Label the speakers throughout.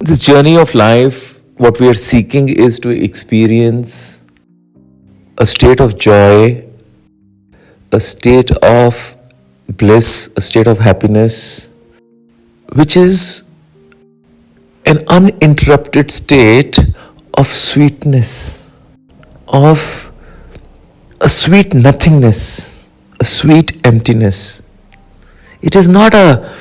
Speaker 1: This journey of life, what we are seeking is to experience a state of joy, a state of bliss, a state of happiness, which is an uninterrupted state of sweetness, of a sweet nothingness, a sweet emptiness. It is not a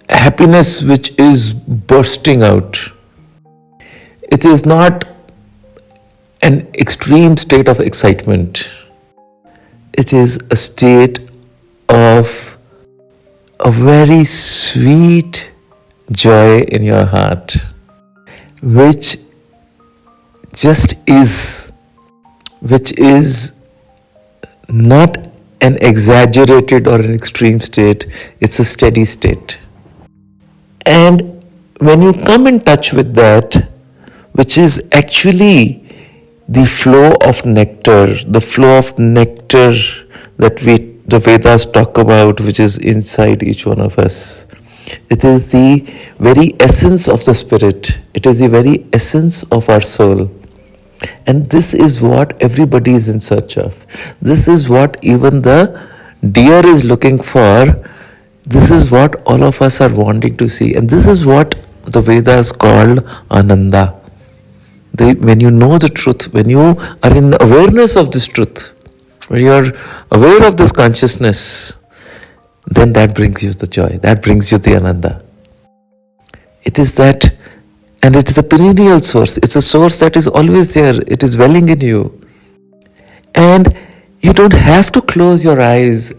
Speaker 1: happiness which is bursting out. It is not an extreme state of excitement. It is a state of a very sweet joy in your heart, which just is, which is not an exaggerated or an extreme state, it's a steady state. And when you come in touch with that, which is actually the flow of nectar that the Vedas talk about, which is inside each one of us. It is the very essence of the spirit. It is the very essence of our soul. And this is what everybody is in search of. This is what even the deer is looking for. This is what all of us are wanting to see. And this is what the Vedas called Ananda. When you know the truth, when you are in awareness of this truth, when you are aware of this consciousness, then that brings you the joy, that brings you the Ananda. It is that, and it is a perennial source. It's a source that is always there. It is welling in you. And you don't have to close your eyes.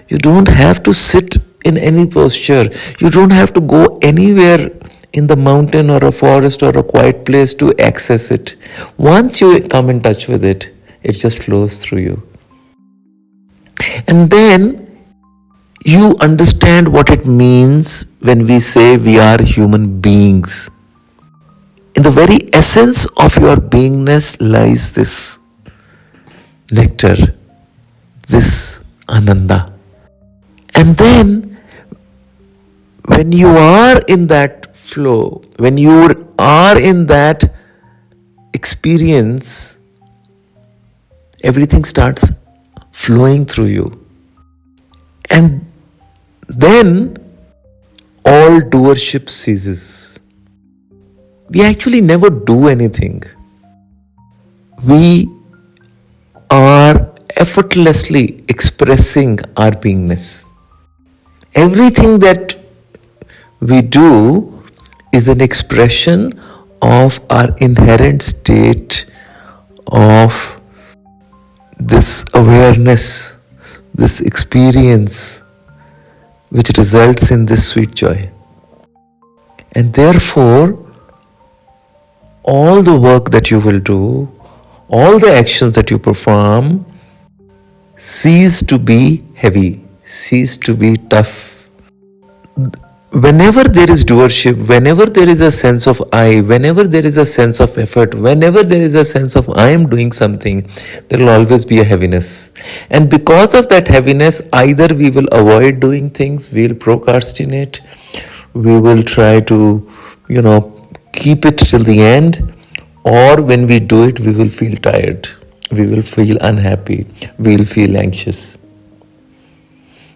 Speaker 1: You don't have to sit in any posture. You don't have to go anywhere in the mountain or a forest or a quiet place to access it. Once you come in touch with it, it just flows through you. And then you understand what it means when we say we are human beings. In the very essence of your beingness lies this nectar, this Ananda. And then when you are in that flow, when you are in that experience, everything starts flowing through you. And then all doership ceases. We actually never do anything. We are effortlessly expressing our beingness. Everything that we do is an expression of our inherent state of this awareness, this experience, which results in this sweet joy. And therefore, all the work that you will do, all the actions that you perform, cease to be heavy, cease to be tough. Whenever there is doership, whenever there is a sense of I, whenever there is a sense of effort, whenever there is a sense of I am doing something, there will always be a heaviness. And because of that heaviness, either we will avoid doing things, we will procrastinate, we will try to, keep it till the end, or when we do it, we will feel tired, we will feel unhappy, we will feel anxious.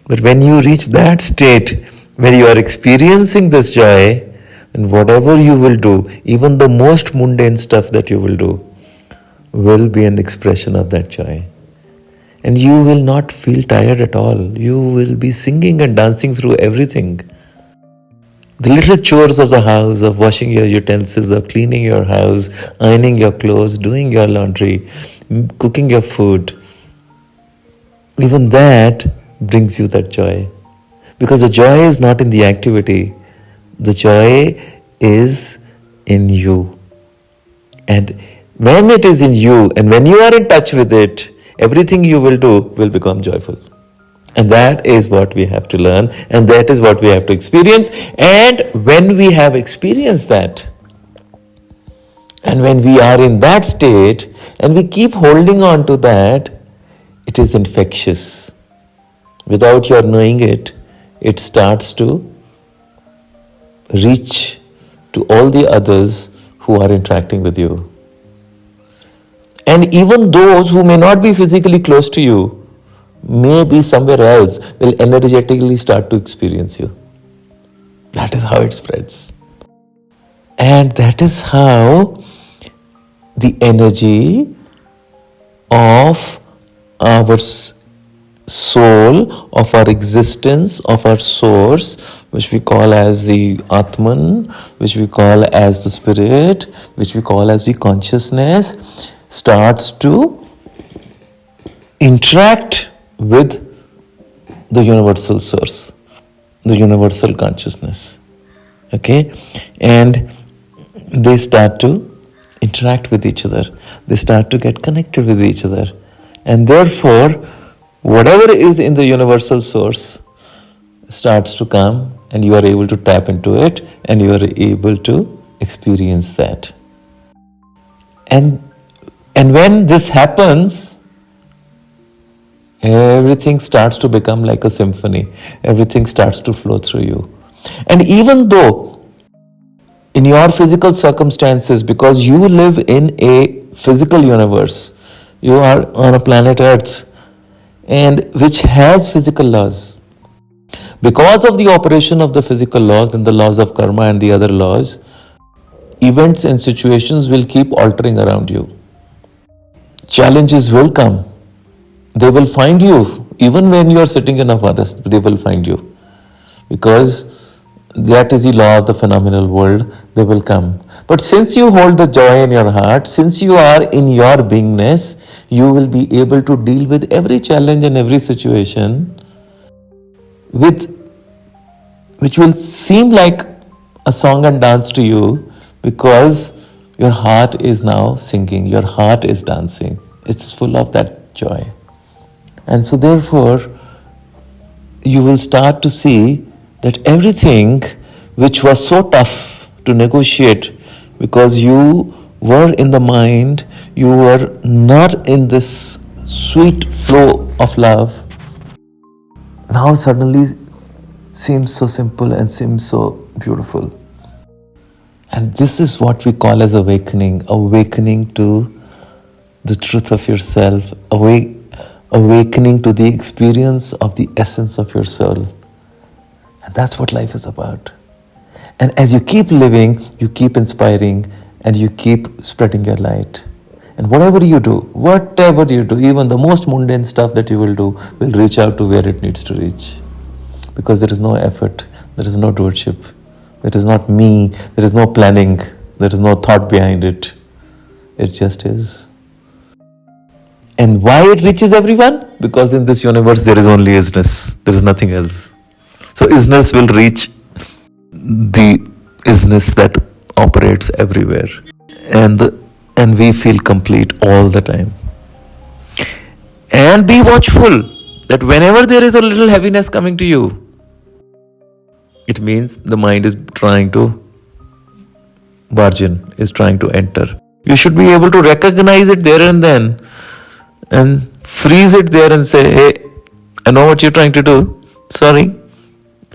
Speaker 1: But when you reach that state where you are experiencing this joy, and whatever you will do, even the most mundane stuff that you will do, will be an expression of that joy. And you will not feel tired at all. You will be singing and dancing through everything. The little chores of the house, of washing your utensils, of cleaning your house, ironing your clothes, doing your laundry, cooking your food, even that brings you that joy. Because the joy is not in the activity, the joy is in you. And when it is in you, and when you are in touch with it, everything you will do will become joyful. And that is what we have to learn, and that is what we have to experience. And when we have experienced that, and when we are in that state, and we keep holding on to that, it is infectious. Without your knowing it, it starts to reach to all the others who are interacting with you. And even those who may not be physically close to you, may be somewhere else, will energetically start to experience you. That is how it spreads. And that is how the energy of our soul, of our existence, of our source, which we call as the Atman, which we call as the spirit, which we call as the consciousness, starts to interact with the universal source, the universal consciousness. Okay? And they start to interact with each other. They start to get connected with each other. And therefore, whatever is in the universal source starts to come, and you are able to tap into it, and you are able to experience that. And when this happens, everything starts to become like a symphony. Everything starts to flow through you. And even though in your physical circumstances, because you live in a physical universe, you are on a planet Earth, and which has physical laws. Because of the operation of the physical laws and the laws of karma and the other laws, events and situations will keep altering around you. Challenges will come. They will find you. Even when you are sitting in a forest, they will find you. Because that is the law of the phenomenal world. They will come. But since you hold the joy in your heart, since you are in your beingness, you will be able to deal with every challenge and every situation which will seem like a song and dance to you, because your heart is now singing, your heart is dancing. It's full of that joy. And so therefore, you will start to see that everything which was so tough to negotiate, because you were in the mind, you were not in this sweet flow of love, now suddenly seems so simple and seems so beautiful. And this is what we call as awakening to the truth of yourself, awakening to the experience of the essence of your soul. And that's what life is about. And as you keep living, you keep inspiring, and you keep spreading your light. And whatever you do, even the most mundane stuff that you will do, will reach out to where it needs to reach. Because there is no effort, there is no doership, there is not me, there is no planning, there is no thought behind it. It just is. And why it reaches everyone? Because in this universe there is only isness, there is nothing else. So isness will reach the isness that operates everywhere. And we feel complete all the time. And be watchful that whenever there is a little heaviness coming to you, it means the mind is trying to barge in, is trying to enter. You should be able to recognize it there and then, and freeze it there and say, hey, I know what you're trying to do. Sorry,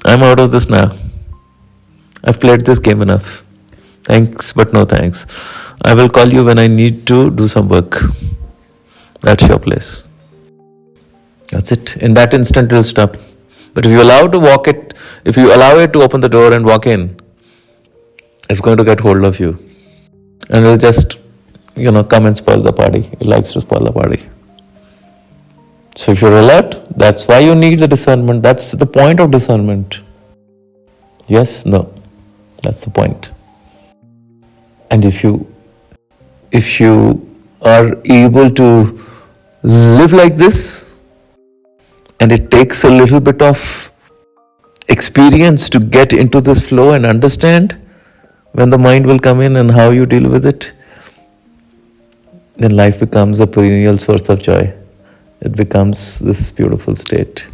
Speaker 1: I'm out of this now. I've played this game enough. Thanks, but no thanks. I will call you when I need to do some work. That's your place. That's it. In that instant, it'll stop. But if you allow it to open the door and walk in, it's going to get hold of you. And it'll just, come and spoil the party. It likes to spoil the party. So if you're alert, that's why you need the discernment. That's the point of discernment. Yes, no. That's the point. And if you are able to live like this, and it takes a little bit of experience to get into this flow and understand when the mind will come in and how you deal with it, then life becomes a perennial source of joy. It becomes this beautiful state.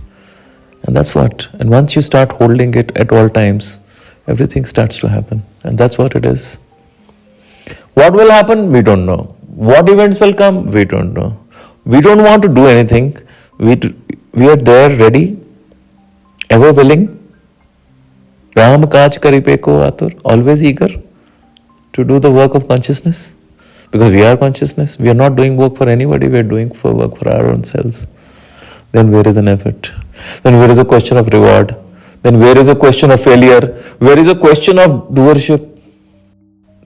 Speaker 1: And that's what. And once you start holding it at all times, everything starts to happen. And that's what it is. What will happen? We don't know. What events will come? We don't know. We don't want to do anything. We are there, ready, ever willing. Ram kaj kari pe ko atur, always eager. to do the work of consciousness? Because we are consciousness. We are not doing work for anybody. We are doing work for our own selves. Then where is an effort? Then where is a question of reward? Then where is a question of failure? Where is a question of doership?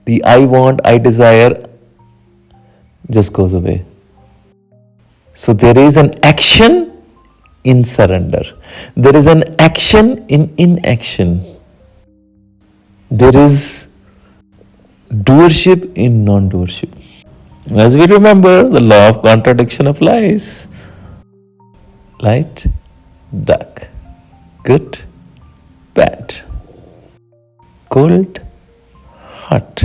Speaker 1: The I want, I desire just goes away. So there is an action in surrender. There is an action in inaction. There is doership in non-doership. As we remember, the law of contradiction applies. Light, dark, good, bad, cold, hot.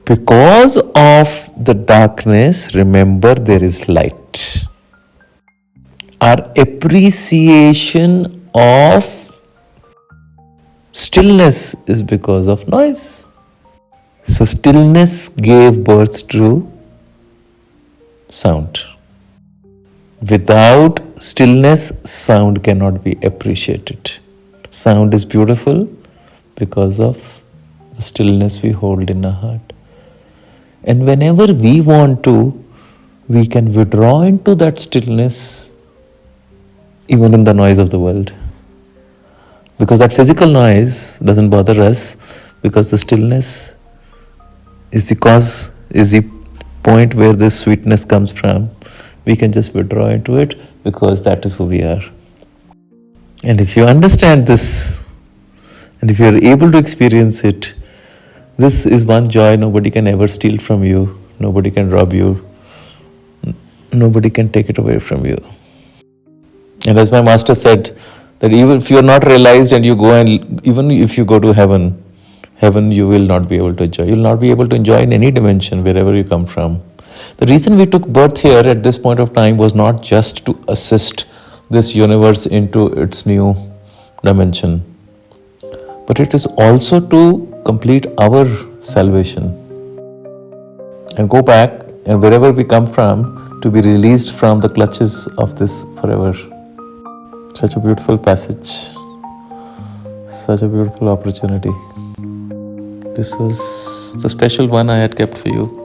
Speaker 1: Because of the darkness, remember there is light. Our appreciation of stillness is because of noise. So stillness gave birth to sound. Without stillness, sound cannot be appreciated. Sound is beautiful because of the stillness we hold in our heart. And whenever we want to, we can withdraw into that stillness even in the noise of the world. Because that physical noise doesn't bother us, because the stillness is the point where this sweetness comes from. We can just withdraw into it because that is who we are. And if you understand this, and if you are able to experience it, this is one joy nobody can ever steal from you. Nobody can rob you. Nobody can take it away from you. And as my master said, that even if you are not realized and you go, and even if you go to heaven you will not be able to enjoy. You will not be able to enjoy in any dimension wherever you come from. The reason we took birth here at this point of time was not just to assist this universe into its new dimension, but it is also to complete our salvation and go back, and wherever we come from, to be released from the clutches of this forever. Such a beautiful passage, such a beautiful opportunity. This was the special one I had kept for you.